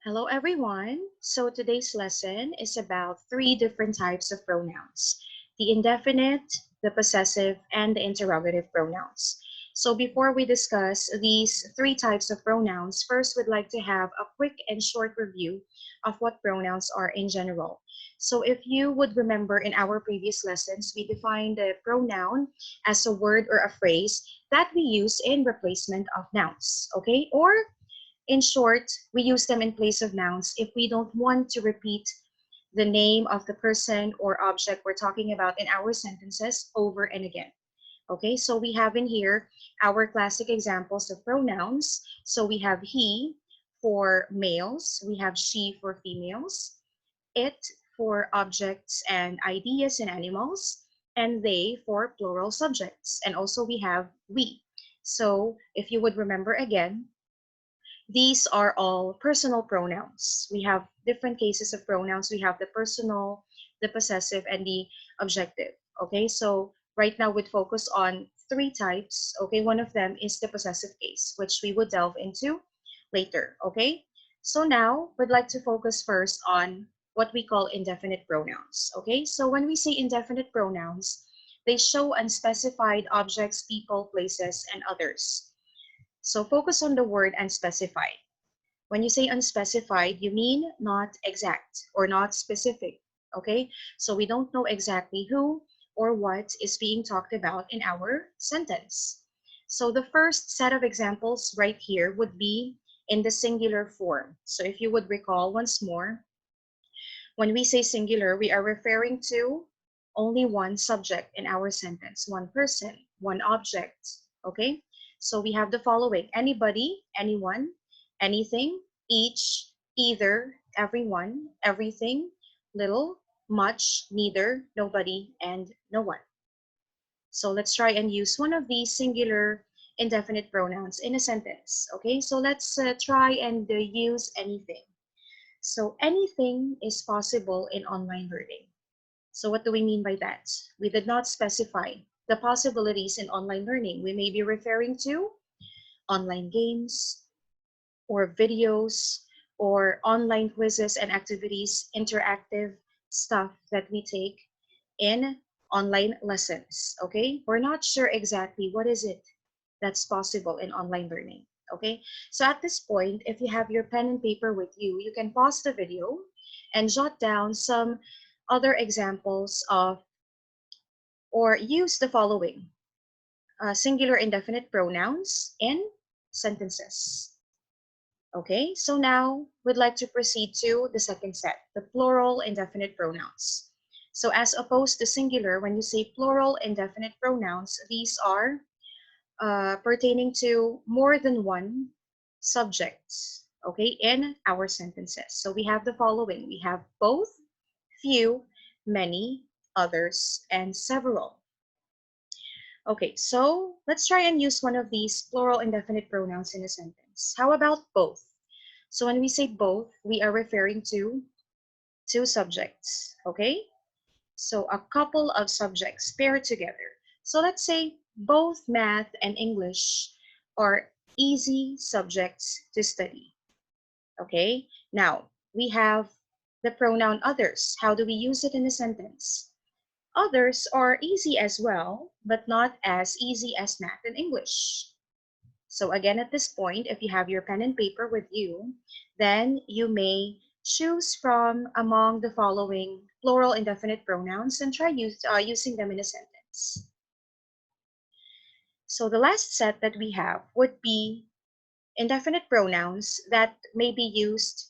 Hello everyone. So today's lesson is about three different types of pronouns: the indefinite, the possessive, and the interrogative pronouns. So before we discuss these three types of pronouns, first we'd like to have a quick and short review of what pronouns are in general. So if you would remember in our previous lessons, we defined a pronoun as a word or a phrase that we use in replacement of nouns, okay? Or in short, we use them in place of nouns if we don't want to repeat the name of the person or object we're talking about in our sentences over and again. Okay, so we have in here our classic examples of pronouns. So we have he for males, we have she for females, it for objects and ideas and animals, and they for plural subjects. And also we have we. So if you would remember again, these are all personal pronouns. We have different cases of pronouns. We have the personal, the possessive, and the objective. Okay, so right now we'd focus on three types. Okay, one of them is the possessive case, which we would delve into later. Okay, so now we'd like to focus first on what we call indefinite pronouns. Okay, so when we say indefinite pronouns, they show unspecified objects, people, places, and others. So focus on the word unspecified. When you say unspecified, you mean not exact or not specific, okay? So we don't know exactly who or what is being talked about in our sentence. So the first set of examples right here would be in the singular form. So if you would recall once more, when we say singular, we are referring to only one subject in our sentence, one person, one object, okay? So we have the following: anybody, anyone, anything, each, either, everyone, everything, little, much, neither, nobody, and no one. So let's try and use one of these singular indefinite pronouns in a sentence, okay? So let's try and use anything. So anything is possible in online learning. So what do we mean by that? We did not specify the possibilities in online learning. We may be referring to online games or videos or online quizzes and activities, interactive stuff that we take in online lessons, okay? We're not sure exactly what is it that's possible in online learning, okay? So at this point, if you have your pen and paper with you, you can pause the video and jot down some other examples of, or use the following singular indefinite pronouns in sentences. Okay, so now we'd like to proceed to the second set, the plural indefinite pronouns. So as opposed to singular, when you say plural indefinite pronouns, these are pertaining to more than one subjects, okay, in our sentences. So we have the following. We have both, few, many, others, and several. Okay, so let's try and use one of these plural indefinite pronouns in a sentence. How about both? So when we say both, we are referring to two subjects, okay? So a couple of subjects paired together. So let's say both math and English are easy subjects to study, okay? Now, we have the pronoun others. How do we use it in a sentence? Others are easy as well, but not as easy as math and English. So again, at this point, if you have your pen and paper with you, then you may choose from among the following plural indefinite pronouns and try using them in a sentence. So the last set that we have would be indefinite pronouns that may be used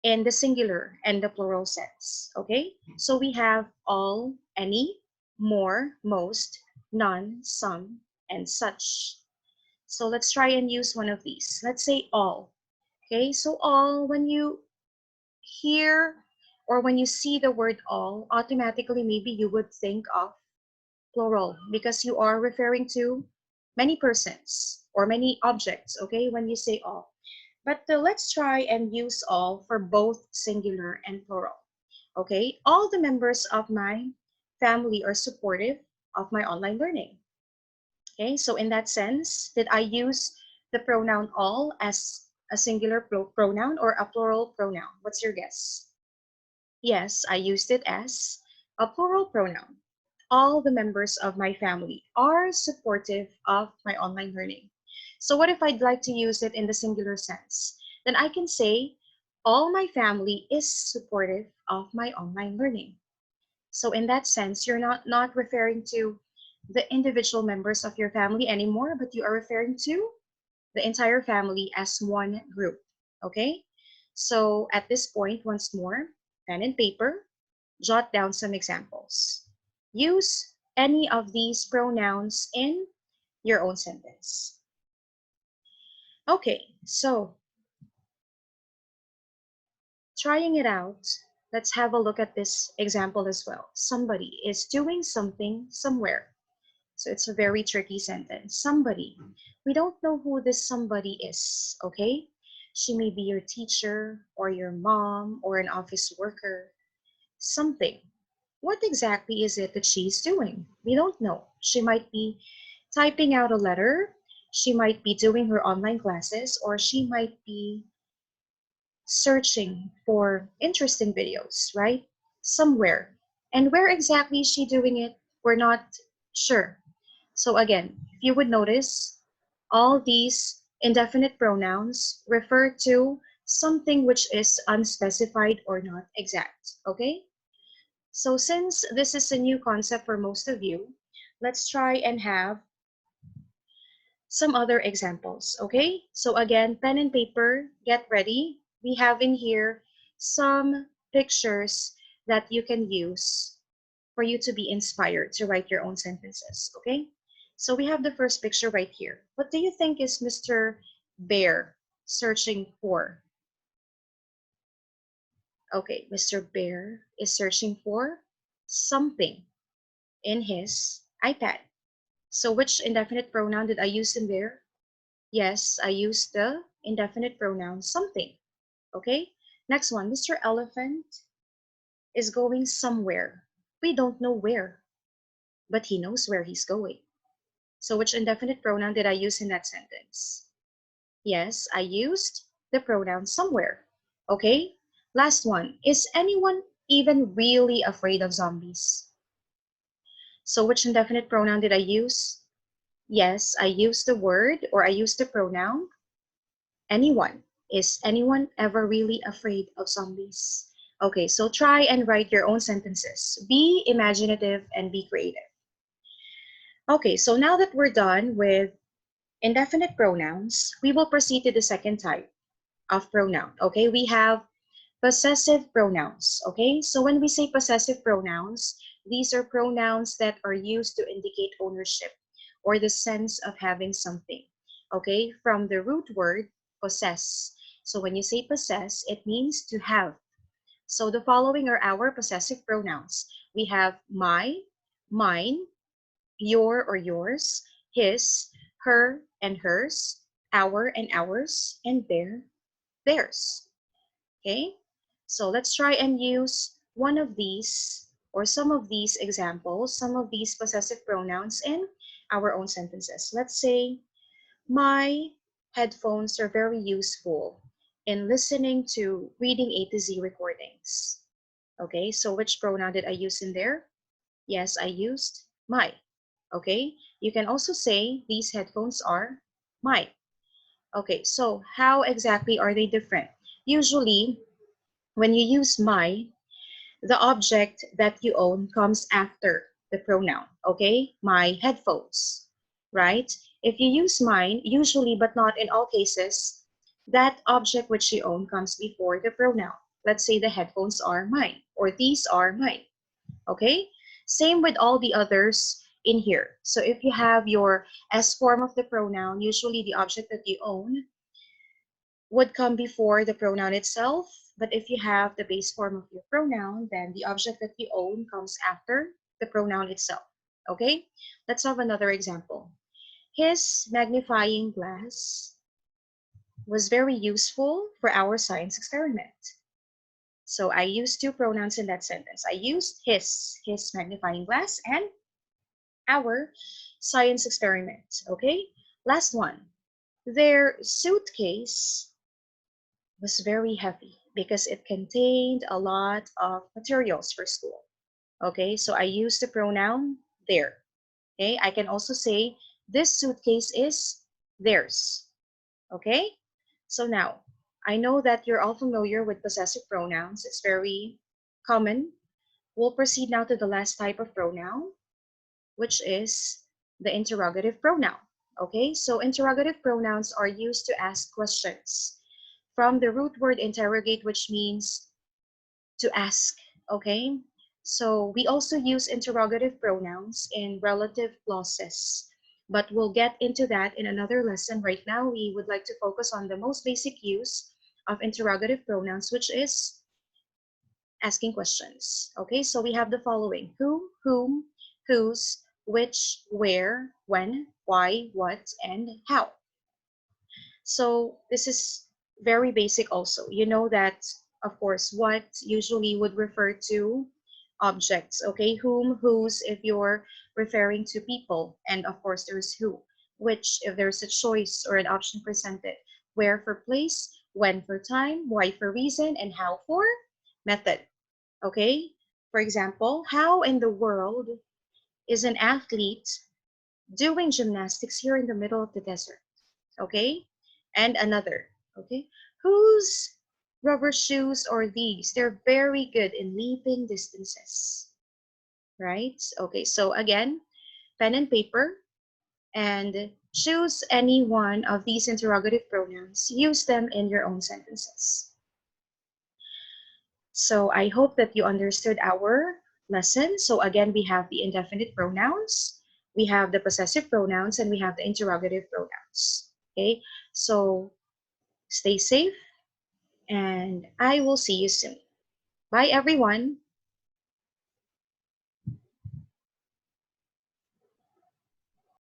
in the singular and the plural sense. Okay, so we have all, any, more, most, none, some, and such. So let's try and use one of these. Let's say all. Okay, so all, when you hear or when you see the word all, automatically maybe you would think of plural because you are referring to many persons or many objects, okay, when you say all. But let's try and use all for both singular and plural. Okay, all the members of my family are supportive of my online learning. Okay, so in that sense, did I use the pronoun all as a singular pronoun or a plural pronoun? What's your guess? Yes, I used it as a plural pronoun. All the members of my family are supportive of my online learning. So what if I'd like to use it in the singular sense? Then I can say, all my family is supportive of my online learning. So in that sense, you're not referring to the individual members of your family anymore, but you are referring to the entire family as one group. Okay? So at this point, once more, pen and paper, jot down some examples. Use any of these pronouns in your own sentence. Okay, so trying it out, let's have a look at this example as well. Somebody is doing something somewhere. So it's a very tricky sentence. Somebody. We don't know who this somebody is, okay? She may be your teacher or your mom or an office worker. Something. What exactly is it that she's doing? We don't know. She might be typing out a letter. She might be doing her online classes, or she might be searching for interesting videos, right? Somewhere. And where exactly is she doing it? We're not sure. So again, if you would notice, all these indefinite pronouns refer to something which is unspecified or not exact, okay? So since this is a new concept for most of you, let's try and have some other examples, okay? So again, pen and paper, get ready. We have in here some pictures that you can use for you to be inspired to write your own sentences, okay? So we have the first picture right here. What do you think is Mr. Bear searching for? Okay, Mr. Bear is searching for something in his iPad. So which indefinite pronoun did I use in there? Yes, I used the indefinite pronoun something. Okay, next one. Mr. Elephant is going somewhere. We don't know where, but he knows where he's going. So which indefinite pronoun did I use in that sentence? Yes, I used the pronoun somewhere. Okay, last one. Is anyone even really afraid of zombies? So which indefinite pronoun did I use? Yes, I used the word or I used the pronoun anyone. Is anyone ever really afraid of zombies? Okay, so try and write your own sentences. Be imaginative and be creative. Okay, so now that we're done with indefinite pronouns, we will proceed to the second type of pronoun. Okay, we have possessive pronouns. Okay, so when we say possessive pronouns, these are pronouns that are used to indicate ownership or the sense of having something. Okay, from the root word possess. So when you say possess, it means to have. So the following are our possessive pronouns. We have my, mine, your or yours, his, her and hers, our and ours, and their, theirs. Okay, so let's try and use one of these or some of these examples, some of these possessive pronouns in our own sentences. Let's say, my headphones are very useful in listening to reading A to Z recordings. Okay, so which pronoun did I use in there? Yes, I used my. Okay, you can also say these headphones are mine. Okay, so how exactly are they different? Usually, when you use my, the object that you own comes after the pronoun, okay? My headphones, right? If you use mine, usually but not in all cases, that object which you own comes before the pronoun. Let's say the headphones are mine or these are mine, okay? Same with all the others in here. So if you have your S form of the pronoun, usually the object that you own would come before the pronoun itself. But if you have the base form of your pronoun, then the object that you own comes after the pronoun itself. Okay? Let's have another example. His magnifying glass was very useful for our science experiment. So I used two pronouns in that sentence. I used his magnifying glass, and our science experiment. Okay? Last one. Their suitcase was very heavy because it contained a lot of materials for school. Okay, so I use the pronoun there. Okay, I can also say this suitcase is theirs. Okay, so now I know that you're all familiar with possessive pronouns. It's very common. We'll proceed now to the last type of pronoun, which is the interrogative pronoun. Okay, so interrogative pronouns are used to ask questions from the root word interrogate, which means to ask. Okay, so we also use interrogative pronouns in relative clauses, but we'll get into that in another lesson. Right now, we would like to focus on the most basic use of interrogative pronouns, which is asking questions. Okay, so we have the following: who, whom, whose, which, where, when, why, what, and how. So this is very basic also. You know that, of course, what usually would refer to objects, okay? Whom, whose, if you're referring to people, and of course there's who. Which, if there's a choice or an option presented. Where for place, when for time, why for reason, and how for method, okay? For example, how in the world is an athlete doing gymnastics here in the middle of the desert? Okay, and another. Okay, whose rubber shoes are these? They're very good in leaping distances, right? Okay, so again, pen and paper, and choose any one of these interrogative pronouns. Use them in your own sentences. So I hope that you understood our lesson. So again, we have the indefinite pronouns, we have the possessive pronouns, and we have the interrogative pronouns. Okay, so stay safe, and I will see you soon. Bye, everyone.